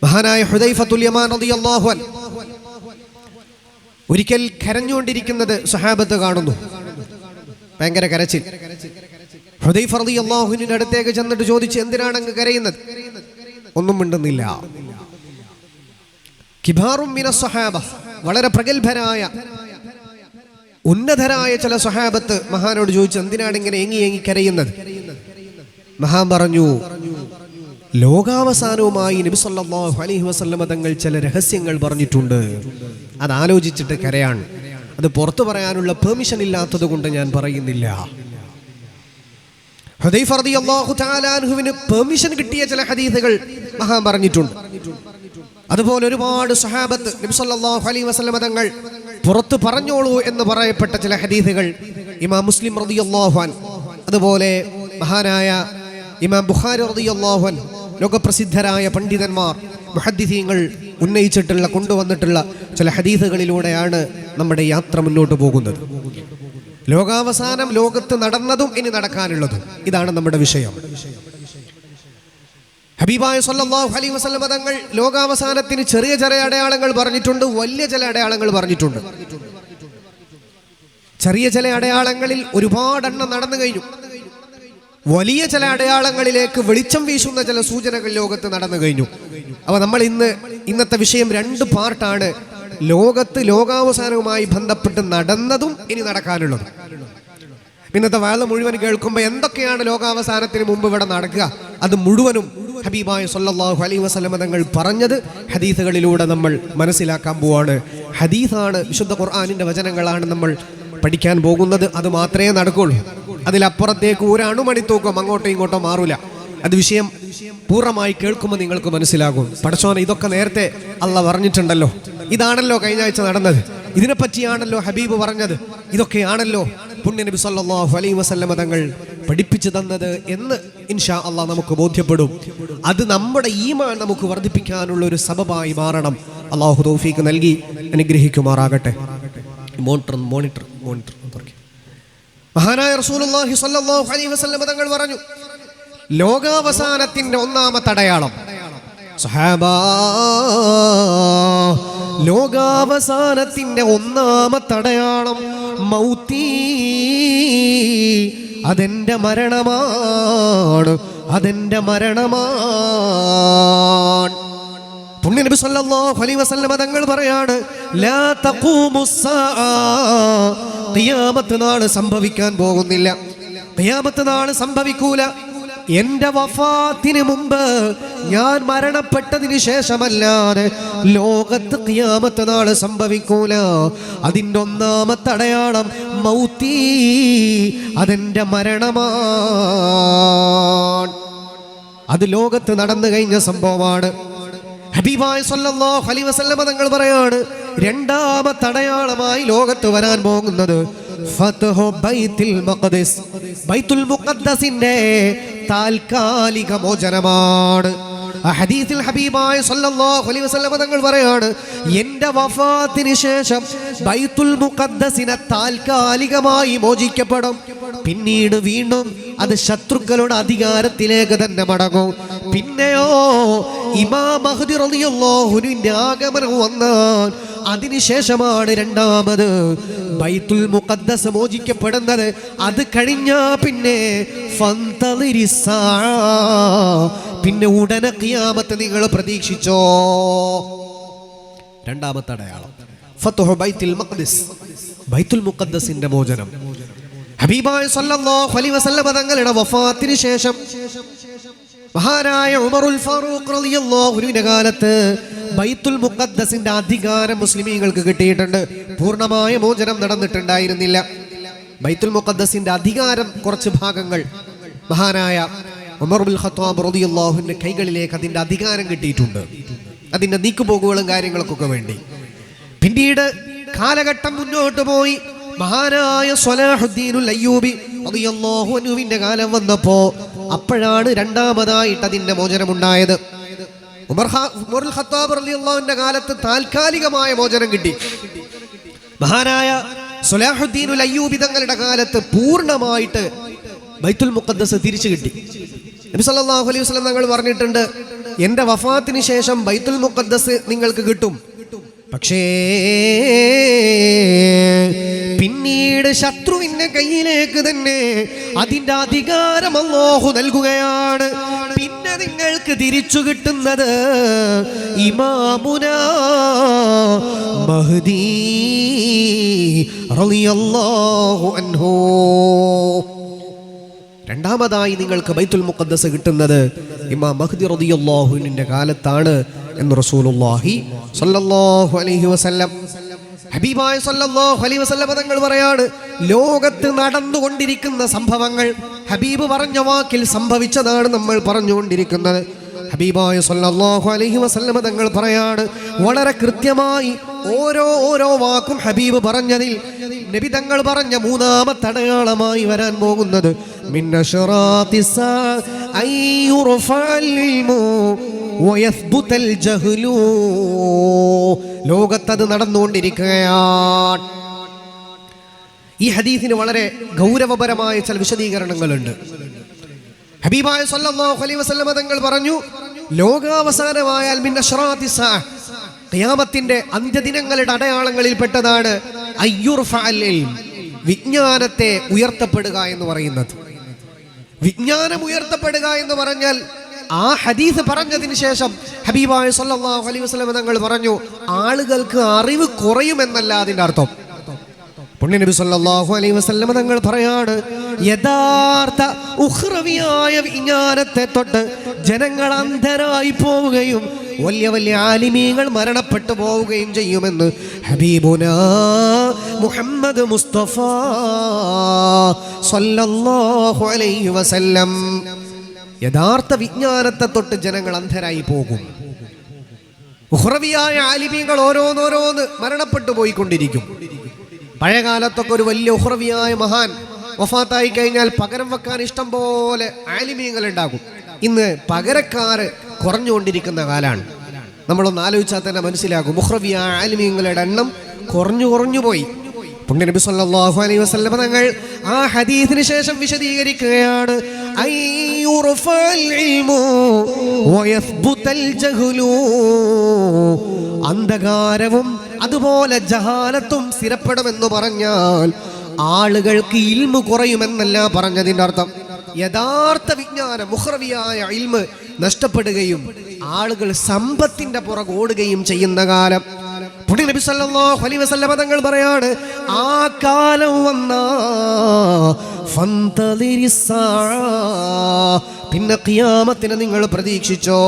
മഹാനായ ഹുദൈഫത്തുൽ യമാൻ റളിയല്ലാഹു അൻഹു ഒരിക്കൽ കരഞ്ഞുകൊണ്ടിരിക്കുന്നത് സ്വഹാബത്ത് കാണുന്നു. ഭയങ്കര കരച്ചിൽ. ഹുദൈഫ റളിയല്ലാഹു അൻഹുവിന്റെ അടുത്തേക്ക് ചെന്നിട്ട് ചോദിച്ചു, എന്തിനാണ് അങ്ങ് കരയുന്നത്? ഒന്നും മിണ്ടുന്നില്ല. കിബാറും മിനസ് സ്വഹാബ, വളരെ പ്രഗത്ഭരായ ഉന്നതരായ ചില സ്വഹാബത്ത് മഹാനോട് ചോദിച്ചു, എന്തിനാണ് ഇങ്ങനെ ഏങ്ങി കരയുന്നത്? മഹാൻ പറഞ്ഞു, ലോകാവസാനവുമായി നബി സല്ലല്ലാഹു അലൈഹി വസല്ലം തങ്ങൾ ചില രഹസ്യങ്ങൾ പറഞ്ഞിട്ടുണ്ട്. അത് ആലോചിച്ചിട്ട് കരയാണ്. അത് പുറത്തു പറയാനുള്ള പെർമിഷൻ ഇല്ലാത്തത് കൊണ്ട് ഞാൻ പറയുന്നില്ല. ഹുദൈഫ റളിയല്ലാഹു തആല അൻഹുവിന് പെർമിഷൻ കിട്ടിയ ചില ഹദീസുകൾ മഹാൻ പറഞ്ഞിട്ടുണ്ട്. അതുപോലെ ഒരുപാട് സ്വഹാബത്ത് നബി സല്ലല്ലാഹു അലൈഹി വസല്ലം തങ്ങൾ പുറത്ത് പറഞ്ഞോളൂ എന്ന് പറയപ്പെട്ട ചില ഹദീസുകൾ ഇമാം മുസ്ലിം റളിയല്ലാഹു അൻഹു, അതുപോലെ മഹാനായ ഇമാം ബുഖാരി റളിയല്ലാഹു അൻഹു, ലോകപ്രസിദ്ധരായ പണ്ഡിതന്മാർ മുഹദ്ദിസീങ്ങൾ ഉന്നയിച്ചിട്ടുള്ള കൊണ്ടുവന്നിട്ടുള്ള ചില ഹദീസുകളിലൂടെയാണ് നമ്മുടെ യാത്ര മുന്നോട്ട് പോകുന്നത്. ലോകാവസാനം, ലോകത്ത് നടന്നതും ഇനി നടക്കാനുള്ളതും, ഇതാണ് നമ്മുടെ വിഷയം. ഹബീബായ സല്ലല്ലാഹു അലൈഹി വസല്ലം തങ്ങൾ ലോകാവസാനത്തിന് ചെറിയ ചെറിയ അടയാളങ്ങൾ പറഞ്ഞിട്ടുണ്ട്, വലിയ ചില അടയാളങ്ങൾ പറഞ്ഞിട്ടുണ്ട്. ചെറിയ ചില അടയാളങ്ങളിൽ ഒരുപാടെണ്ണം നടന്നു കഴിഞ്ഞു. വലിയ ചില അടയാളങ്ങളിലേക്ക് വെളിച്ചം വീശുന്ന ചില സൂചനകൾ ലോകത്ത് നടന്നു കഴിഞ്ഞു. അപ്പൊ നമ്മൾ ഇന്നത്തെ വിഷയം രണ്ട് പാർട്ടാണ്. ലോകത്ത് ലോകാവസാനവുമായി ബന്ധപ്പെട്ട് നടന്നതും ഇനി നടക്കാനുള്ളതും. ഇന്നത്തെ വാഴ മുഴുവൻ കേൾക്കുമ്പോൾ എന്തൊക്കെയാണ് ലോകാവസാനത്തിന് മുമ്പ് ഇവിടെ നടക്കുക, അത് മുഴുവനും ഹബീബായ സല്ലല്ലാഹു അലൈഹി വസല്ലം തങ്ങൾ പറഞ്ഞത് ഹദീസുകളിലൂടെ നമ്മൾ മനസ്സിലാക്കാൻ പോവാണ്. ഹദീസാണ്, വിശുദ്ധ ഖുർആനിന്റെ വചനങ്ങളാണ് നമ്മൾ പഠിക്കാൻ പോകുന്നത്. അത് മാത്രമേ നടക്കുള്ളൂ. അതിലപ്പുറത്തേക്ക് ഒരു അണുമണി തൂക്കം അങ്ങോട്ടോ ഇങ്ങോട്ടോ മാറൂല. അത് വിഷയം പൂർണ്ണമായി കേൾക്കുമ്പോൾ നിങ്ങൾക്ക് മനസ്സിലാകും. പടച്ചോനെ, ഇതൊക്കെ നേരത്തെ അള്ളാഹ് പറഞ്ഞിട്ടുണ്ടല്ലോ, ഇതാണല്ലോ കഴിഞ്ഞ ആഴ്ച നടന്നത്, ഇതിനെപ്പറ്റിയാണല്ലോ ഹബീബ് പറഞ്ഞത്, ഇതൊക്കെയാണല്ലോ പുണ്യ നബി സല്ലല്ലാഹു അലൈഹി വസല്ലം തങ്ങൾ പഠിപ്പിച്ചു തന്നത് എന്ന് ഇൻഷാ അള്ളാഹ് നമുക്ക് ബോധ്യപ്പെടും. അത് നമ്മുടെ ഈമാൻ നമുക്ക് വർദ്ധിപ്പിക്കാനുള്ള ഒരു സബബായി മാറണം. അള്ളാഹു തൗഫീഖ് നൽകി അനുഗ്രഹിക്കുമാറാകട്ടെ. മോണിറ്റർ മഹാനായ റസൂലുള്ളാഹി സ്വല്ലല്ലാഹു അലൈഹി വസല്ലം തങ്ങൾ പറഞ്ഞു, ലോകാവസാനത്തിന്റെ ഒന്നാമത്തെ അടയാളം, സഹാബാ, ലോകാവസാനത്തിന്റെ ഒന്നാമത്തെ അടയാളം മൗത്തി, അതെന്റെ മരണമാണ്, അതെന്റെ മരണമാണ്. പുണ്യ നബി സല്ലല്ലാഹു അലൈഹി വസല്ലം തങ്ങൾ പറയാണ്, ലാ തഖൂമുസ്സാഅ, ഖിയാമത്ത് നാൾ സംഭവിക്കാൻ പോകുന്നില്ല, ഖിയാമത്ത് നാൾ സംഭവിക്കൂല. എന്റെ വഫാത്തിന് മുമ്പ്, ഞാൻ മരണപ്പെട്ടതിന് ശേഷമല്ലാതെ ലോകത്ത് ഖിയാമത്ത് നാൾ സംഭവിക്കൂല. അതിൻ്റെ ഒന്നാമത്തെ അടയാളം മൗത്തി, അതെന്റെ മരണമാണ്. അത് ലോകത്ത് നടന്നു കഴിഞ്ഞ സംഭവമാണ്. ഹബീബായ സല്ലല്ലാഹു അലൈഹി വസല്ലം തങ്ങൾ പറയാണ്, രണ്ടാമത്തെ അടയാളമായി ലോകത്ത് വരാൻ പോകുന്നത് ഫത്ഹു ബൈത്തുൽ മഖ്ദിസ്, ബൈത്തുൽ മുഖദ്ദസിന്റെ താൽക്കാലിക മോചനമാണ്. ഹദീസിൽ ഹബീബായ സല്ലല്ലാഹു അലൈഹി വസല്ലം തങ്ങൾ പറയാണ്, എന്റെ വഫാത്തിന് ശേഷം ബൈത്തുൽ മുഖദ്ദസിനെ താൽക്കാലികമായി മോചിക്കപ്പെടും. പിന്നീട് വീണ്ടും അത് ശത്രുക്കളുടെ അധികാരത്തിലേക്ക് തന്നെ മടങ്ങും. പിന്നെയോ ഇമാം മഹ്ദി റളിയല്ലാഹു അൻഹുവിന്റെ ആഗമനം വന്നാൽ അതിനുശേഷമാണ് രണ്ടാമത് ബൈത്തുൽ മുഖദ്ദസ് മോചിക്കപ്പെടുന്നത്. അത് കഴിഞ്ഞാ പിന്നെ പിന്നെ ഉടനെ ഖിയാമത്ത് നിങ്ങൾ പ്രതീക്ഷിച്ചോ. രണ്ടാമത്തെ അടയാളം ഫത്ഹു ബൈത്തുൽ മഖ്ദിസ്, ബൈത്തുൽ മുഖദ്ദസിന്റെ മോചനം. ഹബീബായ സല്ലല്ലാഹു അലൈഹി വസല്ലം തങ്ങളുടെ വഫാത്തിന് ശേഷം മഹാനായ ഉമറുൽ ഫാറൂഖ് റളിയല്ലാഹു അൻഹുവിന്റെ കാലത്ത് ബൈത്തുൽ മുഖദ്ദസിന്റെ അധികാരം മുസ്ലിമീങ്ങൾക്ക് കിട്ടിയിട്ടുണ്ട്. പൂർണ്ണമായ മോചനം നടന്നിട്ടുണ്ടായിരുന്നില്ല. ബൈത്തുൽ മുഖദ്ദസിന്റെ അധികാരം കുറച്ച് ഭാഗങ്ങൾ മഹാനായ ഉമർ ബിൻ ഖത്താബ് റളിയല്ലാഹു അൻഹുവിന്റെ കൈകളിലേക്ക് അതിന്റെ അധികാരം കിട്ടിയിട്ടുണ്ട്, അതിന്റെ നീക്കുപോക്കുകളും കാര്യങ്ങൾക്കൊക്കെ വേണ്ടി. പിന്നീട് കാലഘട്ടം മുന്നോട്ട് പോയി. മഹാനായ സ്വലാഹുദ്ദീനുൽ അയ്യൂബി റളിയല്ലാഹു അൻഹുവിന്റെ കാലം വന്നപ്പോ അപ്പോഴാണ് രണ്ടാമതായിട്ട് അതിന്റെ മോചനമുണ്ടായത്. ഉമർ ഖത്താബ് റളിയല്ലാഹു അൻഹുവിന്റെ കാലത്ത് താൽക്കാലികമായ മോചനം കിട്ടി. മഹാനായ സ്വലാഹുദ്ദീനുൽ അയ്യൂബി തങ്ങളുടെ കാലത്ത് പൂർണ്ണമായിട്ട് ബൈത്തുൽ മുഖദ്ദസ് തിരിച്ചു കിട്ടി. നബി സല്ലല്ലാഹു അലൈഹി വസല്ലം തങ്ങൾ പറഞ്ഞിട്ടുണ്ട്, എൻ്റെ വഫാത്തിന് ശേഷം ബൈത്തുൽ മുഖദ്ദസ് നിങ്ങൾക്ക് കിട്ടും. പക്ഷേ പിന്നീട് ശത്രുവിന്റെ കയ്യിലേക്ക് തന്നെ അതിന്റെ അധികാരം അല്ലാഹു നൽകുകയാണ്. പിന്നെ നിങ്ങൾക്ക് തിരിച്ചു കിട്ടുന്നത് ഇമാമുനാ മഹ്ദി റളിയല്ലാഹു അൻഹു. രണ്ടാമതായി നിങ്ങൾക്ക് ബൈത്തുൽ മുഖദ്ദസ് കിട്ടുന്നത് ഇമാം മഹ്ദി റളിയല്ലാഹു അൻഹുവിന്റെ കാലത്താണ് എന്ന് റസൂലുള്ളാഹി സ്വല്ലല്ലാഹു അലൈഹി വസല്ലം ഹബീബായ സ്വല്ലല്ലാഹു അലൈഹി വസല്ലം തങ്ങൾ പറയാണ്, ലോകത്ത് നടന്നുകൊണ്ടിരിക്കുന്ന സംഭവങ്ങൾ ഹബീബ് പറഞ്ഞ വാക്കിൽ സംഭവിച്ചതാണ് നമ്മൾ പറഞ്ഞുകൊണ്ടിരിക്കുന്നത്. ഹബീബായ സ്വല്ലല്ലാഹു അലൈഹി വസല്ലം തങ്ങൾ പറയാണ്, വളരെ കൃത്യമായി ഓരോ വാക്കും ഹബീബ് പറഞ്ഞതിൽ നബി തങ്ങൾ പറഞ്ഞ മൂന്നാമത്തെ അടയാളമായി വരാൻ പോകുന്നത് മിൻ അശ്റാത്തിസ് അയ്യുർഫഅൽ ഇൽമു വയസ്ബുതൽ ജഹ്ലു. ലോകത്തത് നടന്നുകൊണ്ടിരിക്കുകയാണ്. ഈ ഹദീസിന് വളരെ ഗൗരവപരമായ ചില വിശദീകരണങ്ങളുണ്ട്. ഹബീബായ സ്വല്ലല്ലാഹു അലൈഹി വസല്ലം തങ്ങൾ പറഞ്ഞു, ലോകാവസാനമായാൽ മിൻ അശ്റാത്തിസ് ഖിയാമത്തിന്റെ അന്ത്യദിനങ്ങളുടെ അടയാളങ്ങളിൽ പെട്ടതാണ് അയ്യുർഫഅൽ ഇൽം, വിജ്ഞാനത്തെ ഉയർത്തപ്പെടുക എന്ന് പറയുന്നത്. വിജ്ഞാനം ഉയർത്തപ്പെടുക എന്ന് പറഞ്ഞാൽ ആ ഹദീസ് പറഞ്ഞതിന് ശേഷം ഹബീബായ സ്വല്ലല്ലാഹു അലൈഹി വസല്ലം തങ്ങൾ പറഞ്ഞു, ആളുകൾക്ക് അറിവ് കുറയുമെന്നല്ല അതിന്റെ അർത്ഥം. പുണ്യനബി സ്വല്ലല്ലാഹു അലൈഹി വസല്ലം തങ്ങൾ പറയാണ്, യഥാർത്ഥ ഉഖ്റവിയായ വിജ്ഞാനത്തെ തൊട്ട് ജനങ്ങൾ അന്ധരായി പോവുകയും വലിയ വലിയ ആലിമീങ്ങൾ മരണപ്പെട്ടു പോവുകയും ചെയ്യുമെന്ന് ഹബീബുനാ മുഹമ്മദ് മുസ്തഫ സ്വല്ലല്ലാഹു അലൈഹി വസല്ലം. യഥാർത്ഥ വിജ്ഞാനത്തെ തൊട്ട് ജനങ്ങൾ അന്ധരായി പോകും. ഉഖ്റവിയായ ആലിമീങ്ങൾ ഓരോന്നോരോന്ന് മരണപ്പെട്ടു പോയിക്കൊണ്ടിരിക്കും. പഴയകാലത്തൊക്കെ ഒരു വലിയ ഉഖ്റവിയായ മഹാൻ വഫാത്തായി കഴിഞ്ഞാൽ പകരം വെക്കാൻ ഇഷ്ടം പോലെ ആലിമീങ്ങൾ ഉണ്ടാകും. ഇന്ന് പകരക്കാര് കുറഞ്ഞുകൊണ്ടിരിക്കുന്ന കാലാണ്. നമ്മളൊന്ന് ആലോചിച്ചാൽ തന്നെ മനസ്സിലാകും, ഉഖ്റവിയായ ആലിമീങ്ങളുടെ എണ്ണം കുറഞ്ഞു പോയി. പുണ്യനബി സ്വല്ലല്ലാഹു അലൈഹി വസല്ലം തങ്ങൾ ആ ഹദീസിന് ശേഷം വിശദീകരിക്കുകയാണ്, അയ്യുർഫഅൽ ഇൽമു വയസ്ബുതൽ ജഹ്ലു. അന്ധകാരവും അതുപോലെ ജഹാലത്തും സ്ഥിരപ്പെടുമെന്ന് പറഞ്ഞാൽ ആളുകൾക്ക് ഇൽമു കുറയുമെന്നല്ല പറഞ്ഞതിൻ്റെ അർത്ഥം. യഥാർത്ഥ വിജ്ഞാനം മുഖ്റവിയായ ഇൽമ് നഷ്ടപ്പെടുകയും ആളുകൾ സമ്പത്തിന്റെ പുറകോടുകയും ചെയ്യുന്ന കാലം. പുണ്യ നബി സല്ലല്ലാഹു അലൈഹി വസല്ലം തങ്ങൾ പറയാണ്, ആ കാലം വന്നാ ഫന്തളിരിസ്സാ, പിന്നെ ഖിയാമത്തിനെ നിങ്ങൾ പ്രതീക്ഷിച്ചോ.